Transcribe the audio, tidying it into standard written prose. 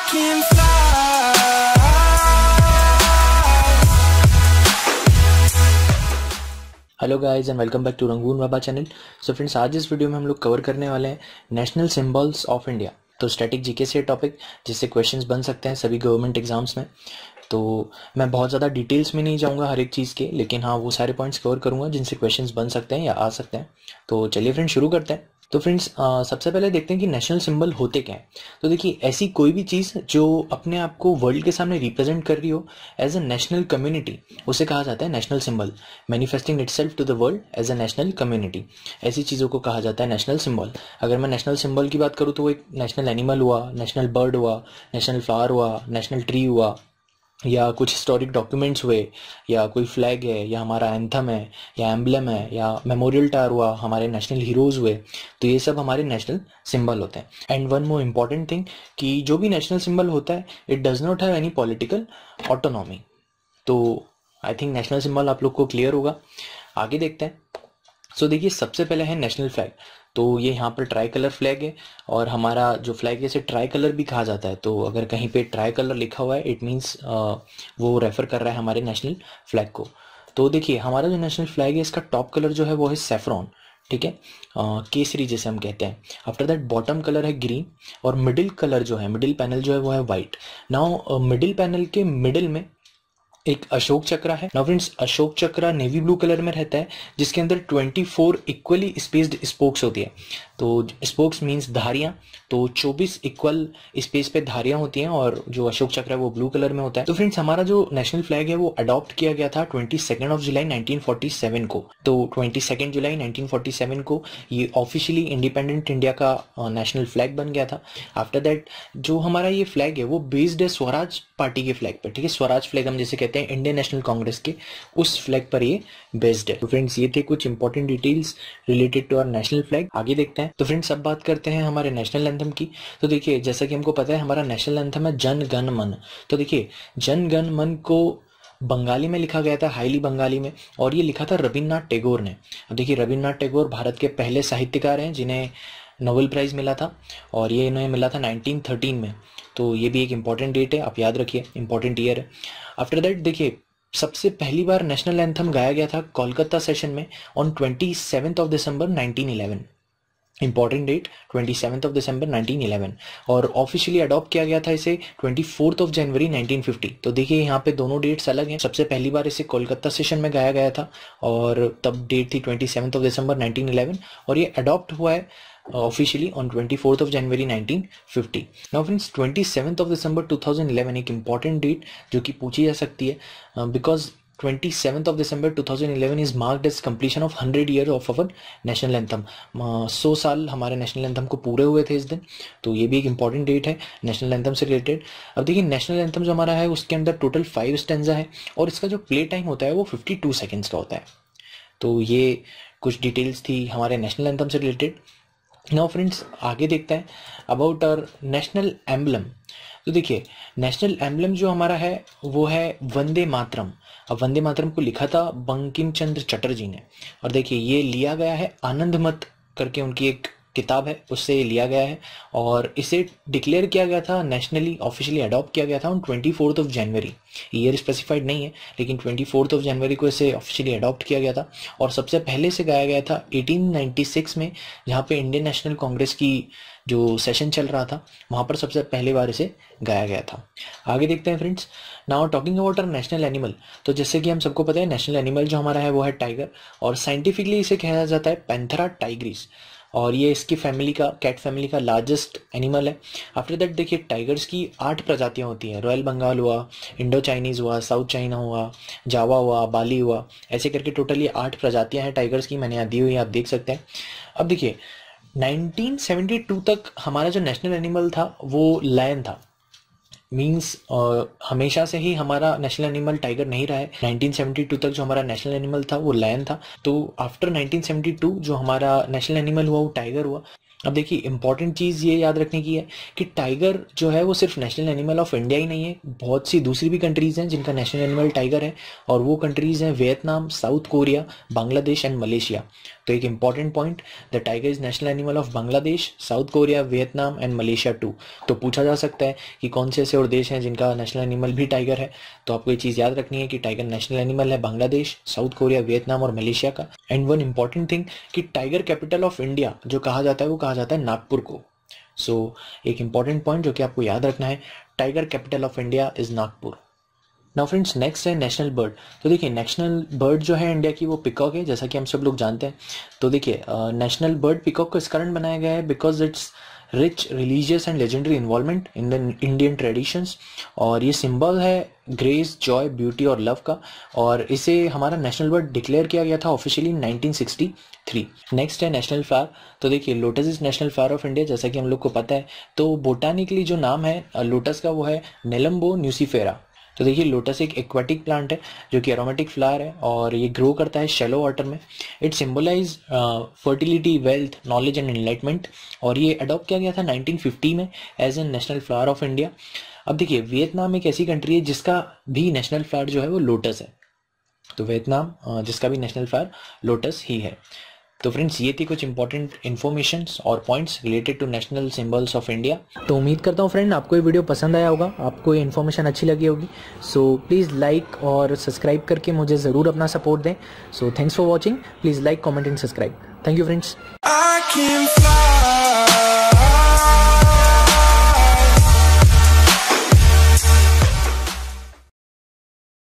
can fly. Hello guys and welcome back to Rangoon Baba channel. So friends, आज इस video में हम लोग कवर करने वाले हैं नेशनल सिंबल्स ऑफ इंडिया। तो स्टैटिक जीके से टॉपिक जिससे क्वेश्चंस बन सकते हैं सभी गवर्नमेंट एग्जाम्स में। तो मैं बहुत ज़्यादा डिटेल्स में नहीं जाऊंगा हर एक चीज़ के, लेकिन हाँ वो सारे पॉइंट्स कवर करूंगा जिनसे क्वेश्चंस बन सकते हैं या आ सकते हैं। तो चलिए फ्रेंड्स शुरू करते हैं। तो फ्रेंड्स सबसे पहले देखते हैं कि नेशनल सिंबल होते क्या हैं। तो देखिए, ऐसी कोई भी चीज़ जो अपने आप को वर्ल्ड के सामने रिप्रेजेंट कर रही हो एज अ नेशनल कम्युनिटी, उसे कहा जाता है national symbol. Manifesting itself to the world as a national community, ऐसी चीज़ों को कहा जाता है नेशनल सिंबल। अगर मैं नेशनल सिंबल की बात करूँ तो वो एक नेशनल एनिमल हुआ, नेशनल बर्ड हुआ, नेशनल फ्लावर हुआ, नेशनल ट्री हुआ, या कुछ हिस्टोरिक डॉक्यूमेंट्स हुए, या कोई फ्लैग है, या हमारा एंथम है, या एम्बलम है, या मेमोरियल टावर हुआ, हमारे नेशनल हीरोज हुए। तो ये सब हमारे नेशनल सिंबल होते हैं। And one more important thing कि जो भी नेशनल सिंबल होता है it does not have any political autonomy. तो आई थिंक नेशनल सिंबल आप लोग को क्लियर होगा। आगे देखते हैं। सो देखिए, सबसे पहले है नेशनल फ्लैग। तो ये यहाँ पर ट्राई कलर फ्लैग है, और हमारा जो फ्लैग है इसे ट्राई कलर भी कहा जाता है। तो अगर कहीं पे ट्राई कलर लिखा हुआ है इट मीन्स वो रेफर कर रहा है हमारे नेशनल फ्लैग को। तो देखिए, हमारा जो नेशनल फ्लैग है इसका टॉप कलर जो है वो है सेफ्रॉन, ठीक है, केसरी जैसे हम कहते हैं। आफ्टर दैट बॉटम कलर है ग्रीन, और मिडिल कलर जो है, मिडिल पैनल जो है वो है वाइट। नाउ मिडिल पैनल के मिडिल में एक अशोक चक्र है। नाउ फ्रेंड्स, अशोक चक्र नेवी ब्लू कलर में रहता है, जिसके अंदर 24 इक्वली स्पेस्ड स्पोक्स होती है। तो स्पोक्स मींस धारियां, तो 24 इक्वल स्पेस पे धारियां होती हैं, और जो अशोक चक्र है वो ब्लू कलर में होता है। तो फ्रेंड्स, हमारा जो नेशनल फ्लैग है वो अडॉप्ट किया गया था 22 जुलाई 1947 को। तो 22 जुलाई 1947 को ये ऑफिशियली इंडिपेंडेंट इंडिया का नेशनल फ्लैग बन गया था। आफ्टर दैट जो हमारा ये फ्लैग है वो बेस्ड है स्वराज पार्टी के फ्लैग पर, ठीक है। स्वराज फ्लैग हम जैसे कहते हैं इंडियन नेशनल कांग्रेस के, उस फ्लैग पर ये बेस्ड है। तो फ्रेंड्स, ये थे कुछ important details related to our national flag. आगे देखते हैं। तो फ्रेंड्स, अब बात करते हैं हमारे नेशनल एंथम की। तो देखिए, जैसा कि हमको पता है हमारा नेशनल एंथम है जन गण मन। तो देखिए, जन गण मन को बंगाली में लिखा गया था, हाईली बंगाली में, और ये लिखा था रविन्द्रनाथ टैगोर ने। अब देखिए, रविन्द्रनाथ टैगोर भारत के पहले साहित्यकार हैं जिन्हें नोबेल प्राइज मिला था, और ये इन्हें मिला था 1913 में। तो ये भी एक इंपॉर्टेंट डेट है, आप याद रखिए, इंपॉर्टेंट ईयर है। आफ्टर दैट देखिए, सबसे पहली बार नेशनल एंथम गाया गया था कोलकाता सेशन में ऑन 27 दिसंबर 1911। इंपॉर्टेंट डेट 27 दिसंबर 1911, और ऑफिशियली अडॉप्ट किया गया था इसे 24 जनवरी 1950। तो देखिए, यहाँ पे दोनों डेट्स अलग हैं। सबसे पहली बार इसे कोलकाता सेशन में गाया गया था, और तब डेट थी 27 दिसंबर 1911, और ये अडॉप्ट हुआ है officially on 24 January 1950। Now friends, 27 December 2011 एक इंपॉर्टेंट डेट जो कि पूछी जा सकती है, because 27 December 2011 is marked as completion of 100 year of our national anthem. 100 साल हमारे नेशनल एंथम को पूरे हुए थे इस दिन। तो ये भी एक इंपॉर्टेंट डेट है नेशनल एंथम से रिलेटेड। अब देखिए, नेशनल एंथम जो हमारा है उसके अंदर टोटल 5 स्टैंजा है, और इसका जो प्ले टाइम होता है वो 52 सेकेंड्स का होता है। तो ये कुछ डिटेल्स थी हमारे नेशनल एंथम से रिलेटेड। नाउ फ्रेंड्स, आगे देखते हैं अबाउट आवर नेशनल एम्बलम। तो देखिए, नेशनल एम्बलम जो हमारा है वो है वंदे मातरम। अब वंदे मातरम को लिखा था बंकिम चंद्र चटर्जी ने, और देखिए ये लिया गया है आनंद मत करके उनकी एक किताब है, उससे लिया गया है, और इसे डिक्लेयर किया गया था नेशनली, ऑफिशियली अडॉप्ट किया गया था ऑन 24 जनवरी। ईयर स्पेसिफाइड नहीं है, लेकिन 24 जनवरी को इसे ऑफिशियली अडॉप्ट किया गया था। और सबसे पहले से गाया गया था 1896 में, जहाँ पे इंडियन नेशनल कांग्रेस की जो सेशन चल रहा था वहाँ पर सबसे पहली बार इसे गाया गया था। आगे देखते हैं friends. Now talking about our national animal. तो जैसे कि हम सबको पता है नेशनल एनिमल जो हमारा है वो है टाइगर, और साइंटिफिकली इसे कहा जाता है पैंथेरा टाइग्रिस, और ये इसकी फैमिली का, कैट फैमिली का लार्जेस्ट एनिमल है। आफ्टर दैट देखिए, टाइगर्स की 8 प्रजातियां होती हैं। रॉयल बंगाल हुआ, इंडो चाइनीज हुआ, साउथ चाइना हुआ, जावा हुआ, बाली हुआ, ऐसे करके टोटल ये 8 प्रजातियां हैं टाइगर्स की, मैंने यहाँ दी हुई है, आप देख सकते हैं। अब देखिए, 1972 तक हमारा जो नेशनल एनिमल था वो लायन था। मीन्स हमेशा से ही हमारा नेशनल एनिमल टाइगर नहीं रहा है। 1972 तक जो हमारा नेशनल एनिमल था वो लायन था। तो आफ्टर 1972 जो हमारा नेशनल एनिमल हुआ वो टाइगर हुआ। अब देखिए इंपॉर्टेंट चीज़ ये याद रखने की है कि टाइगर जो है वो सिर्फ नेशनल एनिमल ऑफ इंडिया ही नहीं है, बहुत सी दूसरी भी कंट्रीज़ हैं जिनका नेशनल एनिमल टाइगर है, और वो कंट्रीज़ हैं Vietnam, South Korea, Bangladesh and Malaysia. तो एक important point, the tiger is national animal of Bangladesh, South Korea, Vietnam and Malaysia too. तो पूछा जा सकता है कि कौन से ऐसे और देश हैं जिनका नेशनल एनिमल भी टाइगर है। तो आपको ये चीज़ याद रखनी है कि टाइगर नेशनल एनिमल है बांग्लादेश, साउथ कोरिया, वियतनाम और मलेशिया का। एंड वन इंपॉर्टेंट थिंग कि टाइगर कैपिटल ऑफ इंडिया जो कहा जाता है वो कहा जाता है नागपुर को। सो एक इंपॉर्टेंट पॉइंट जो कि आपको याद रखना है, tiger capital of India is Nagpur. Now friends next है नेशनल बर्ड। तो देखिए नेशनल बर्ड जो है इंडिया की वो पिकॉक है, जैसा कि हम सब लोग जानते हैं। तो देखिए नेशनल बर्ड पिकॉक को इस कारण बनाया गया है because it's rich religious and legendary involvement in the Indian traditions, और ये सिंबल है ग्रेस, जॉय, ब्यूटी और लव का, और इसे हमारा नेशनल बर्ड डिक्लेयर किया गया था ऑफिशियली 1963। नेक्स्ट है नेशनल फ्लावर। तो देखिए lotus is national flower of India, जैसा कि हम लोग को पता है। तो बोटानिकली जो नाम है लोटस का वो है नेलम्बो न्यूसीफेरा। तो देखिए लोटस एक एक्वाटिक प्लांट है जो कि एरोमेटिक फ्लावर है, और ये ग्रो करता है शैलो वाटर में। It symbolize fertility, wealth, knowledge and enlightenment, और ये अडॉप्ट किया गया था 1950 में as an national flower of India. अब देखिए वियतनाम एक ऐसी कंट्री है जिसका भी नेशनल फ्लावर जो है वो लोटस है। तो वियतनाम जिसका भी नेशनल फ्लावर लोटस ही है। तो फ्रेंड्स ये थी कुछ इंपॉर्टेंट इन्फॉर्मेशंस और points related to national symbols of India. तो उम्मीद करता हूँ फ्रेंड आपको ये वीडियो पसंद आया होगा, आपको ये इन्फॉर्मेशन अच्छी लगी होगी। सो प्लीज़ लाइक और सब्सक्राइब करके मुझे ज़रूर अपना सपोर्ट दें। So thanks for watching, please like, comment and subscribe. Thank you friends.